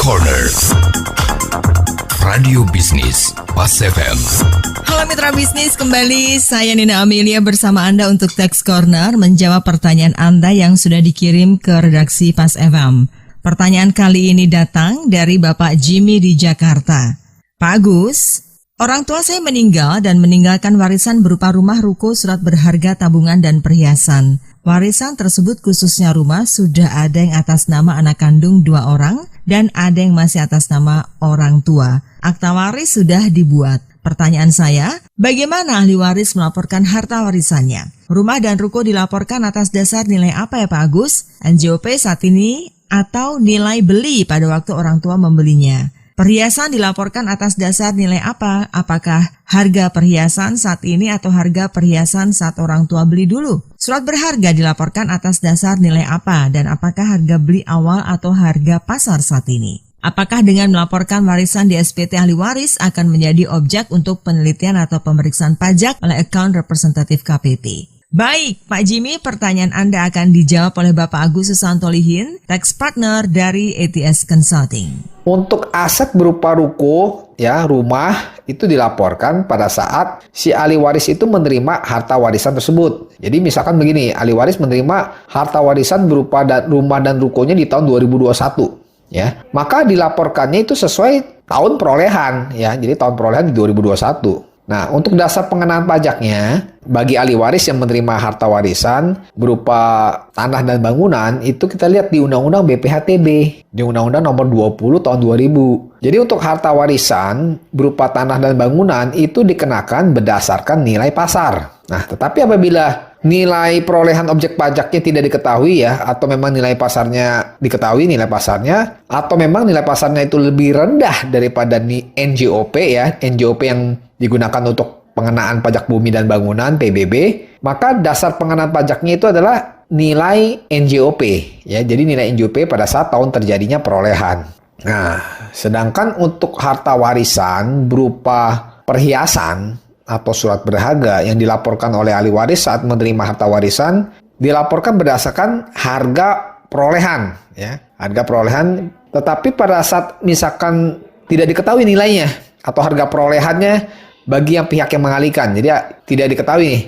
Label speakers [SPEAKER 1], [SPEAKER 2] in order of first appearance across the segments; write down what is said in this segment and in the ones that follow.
[SPEAKER 1] Corner Radio Bisnis Pas FM.
[SPEAKER 2] Halo mitra bisnis, kembali saya Nina Amelia bersama Anda untuk Tax Corner menjawab pertanyaan Anda yang sudah dikirim ke redaksi Pas FM. Pertanyaan kali ini datang dari Bapak Jimmy di Jakarta. Pak Agus, orang tua saya meninggal dan meninggalkan warisan berupa rumah, ruko, surat berharga, tabungan, dan perhiasan. Warisan tersebut khususnya rumah sudah ada yang atas nama anak kandung 2 orang dan ada yang masih atas nama orang tua. Akta waris sudah dibuat. Pertanyaan saya, bagaimana ahli waris melaporkan harta warisannya? Rumah dan ruko dilaporkan atas dasar nilai apa ya Pak Agus? NJOP saat ini atau nilai beli pada waktu orang tua membelinya? Perhiasan dilaporkan atas dasar nilai apa? Apakah harga perhiasan saat ini atau harga perhiasan saat orang tua beli dulu? Surat berharga dilaporkan atas dasar nilai apa? Dan apakah harga beli awal atau harga pasar saat ini? Apakah dengan melaporkan warisan di SPT ahli waris akan menjadi objek untuk penelitian atau pemeriksaan pajak oleh account representatif KPP? Baik, Pak Jimmy, pertanyaan Anda akan dijawab oleh Bapak Agus Susanto-Lihin, tax partner dari ATS Consulting.
[SPEAKER 3] Untuk aset berupa ruko, ya rumah, itu dilaporkan pada saat si ahli waris itu menerima harta warisan tersebut. Jadi misalkan begini, ahli waris menerima harta warisan berupa rumah dan rukonya di tahun 2021. Ya, maka dilaporkannya itu sesuai tahun perolehan, ya. Jadi tahun perolehan di 2021. Nah, untuk dasar pengenaan pajaknya, bagi ahli waris yang menerima harta warisan berupa tanah dan bangunan, itu kita lihat di Undang-Undang BPHTB, di Undang-Undang nomor 20 tahun 2000. Jadi untuk harta warisan berupa tanah dan bangunan itu dikenakan berdasarkan nilai pasar. Nah, tetapi apabila nilai perolehan objek pajaknya tidak diketahui ya, atau memang nilai pasarnya diketahui nilai pasarnya, atau memang nilai pasarnya itu lebih rendah daripada NJOP ya, NJOP yang digunakan untuk pengenaan pajak bumi dan bangunan PBB, maka dasar pengenaan pajaknya itu adalah nilai NJOP ya. Jadi nilai NJOP pada saat tahun terjadinya perolehan. Nah, sedangkan untuk harta warisan berupa perhiasan atau surat berharga yang dilaporkan oleh ahli waris saat menerima harta warisan dilaporkan berdasarkan harga perolehan ya, harga perolehan, tetapi pada saat misalkan tidak diketahui nilainya atau harga perolehannya bagi yang pihak yang mengalihkan, jadi tidak diketahui nih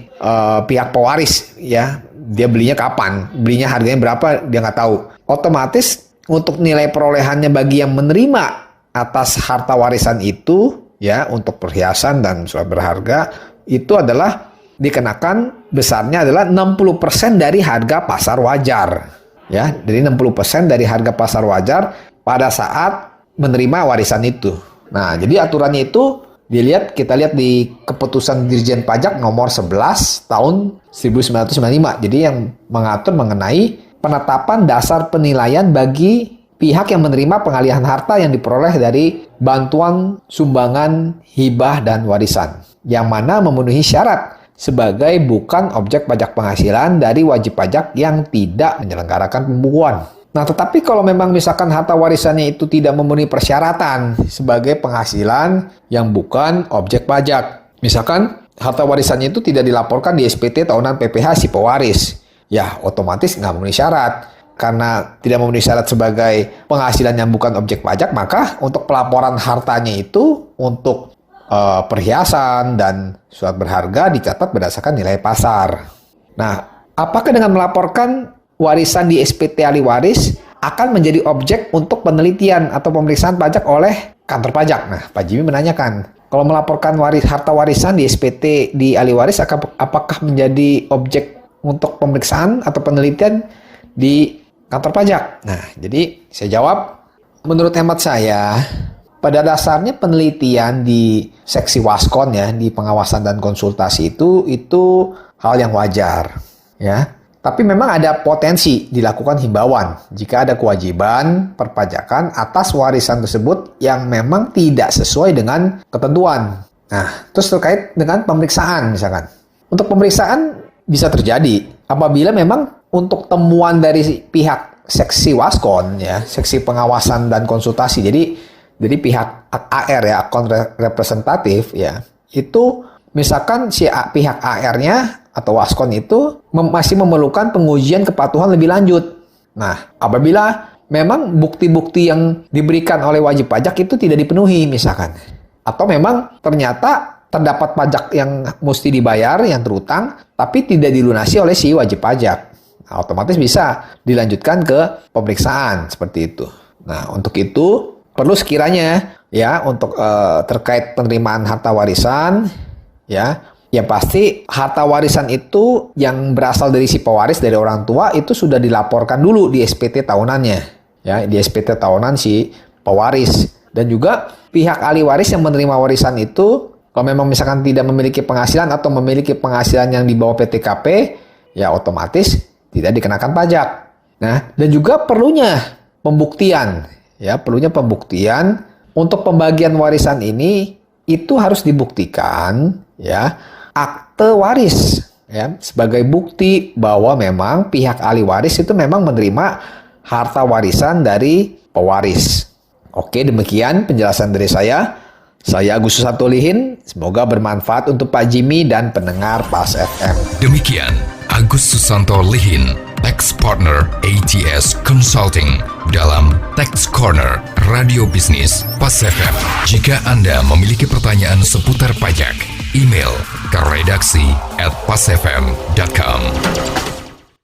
[SPEAKER 3] pihak pewaris ya, dia belinya kapan, belinya harganya berapa dia nggak tahu, otomatis untuk nilai perolehannya bagi yang menerima atas harta warisan itu ya, untuk perhiasan dan surat berharga itu adalah dikenakan besarnya adalah 60% dari harga pasar wajar ya, dari 60% dari harga pasar wajar pada saat menerima warisan itu. Nah, jadi aturannya itu kita lihat di Keputusan Dirjen Pajak nomor 11 tahun 1995. Jadi yang mengatur mengenai penetapan dasar penilaian bagi pihak yang menerima pengalihan harta yang diperoleh dari bantuan, sumbangan, hibah, dan warisan, yang mana memenuhi syarat sebagai bukan objek pajak penghasilan dari wajib pajak yang tidak menyelenggarakan pembukuan. Nah, tetapi kalau memang misalkan harta warisannya itu tidak memenuhi persyaratan sebagai penghasilan yang bukan objek pajak, misalkan harta warisannya itu tidak dilaporkan di SPT tahunan PPh si pewaris, ya otomatis nggak memenuhi syarat. Karena tidak memenuhi syarat sebagai penghasilan yang bukan objek pajak, maka untuk pelaporan hartanya itu untuk perhiasan dan surat berharga dicatat berdasarkan nilai pasar. Nah, apakah dengan melaporkan warisan di SPT ahli waris akan menjadi objek untuk penelitian atau pemeriksaan pajak oleh kantor pajak? Nah, Pak Jimmy menanyakan, kalau melaporkan harta warisan di SPT di ahli waris apakah menjadi objek untuk pemeriksaan atau penelitian di kantor pajak? Nah, jadi saya jawab, menurut hemat saya, pada dasarnya penelitian di seksi Waskon ya, di pengawasan dan konsultasi itu hal yang wajar ya. Tapi memang ada potensi dilakukan himbauan jika ada kewajiban perpajakan atas warisan tersebut yang memang tidak sesuai dengan ketentuan. Nah, terus terkait dengan pemeriksaan misalkan. Untuk pemeriksaan bisa terjadi apabila memang untuk temuan dari pihak seksi Waskon ya, seksi pengawasan dan konsultasi. Jadi pihak AR ya, account representatif ya, itu misalkan si pihak AR-nya atau Waskon itu masih memerlukan pengujian kepatuhan lebih lanjut. Nah, apabila memang bukti-bukti yang diberikan oleh wajib pajak itu tidak dipenuhi misalkan. Atau memang ternyata terdapat pajak yang mesti dibayar, yang terutang, tapi tidak dilunasi oleh si wajib pajak. Nah, otomatis bisa dilanjutkan ke pemeriksaan seperti itu. Nah, untuk itu perlu sekiranya ya untuk terkait penerimaan harta warisan ya pasti harta warisan itu yang berasal dari si pewaris dari orang tua itu sudah dilaporkan dulu di SPT tahunannya ya, di SPT tahunan si pewaris. Dan juga pihak ahli waris yang menerima warisan itu kalau memang misalkan tidak memiliki penghasilan atau memiliki penghasilan yang di bawah PTKP ya otomatis tidak dikenakan pajak. Nah, dan juga perlunya pembuktian untuk pembagian warisan ini itu harus dibuktikan ya akte waris ya sebagai bukti bahwa memang pihak ahli waris itu memang menerima harta warisan dari pewaris. Oke, demikian penjelasan dari saya. Saya Agustus Satulihin, semoga bermanfaat untuk Pak Jimmy dan pendengar PAS FM.
[SPEAKER 1] Demikian Agus Susanto Lihin, Tax Partner ATS Consulting dalam Tax Corner Radio Bisnis PAS FM. Jika Anda memiliki pertanyaan seputar pajak, email ke redaksi@pasfm.com.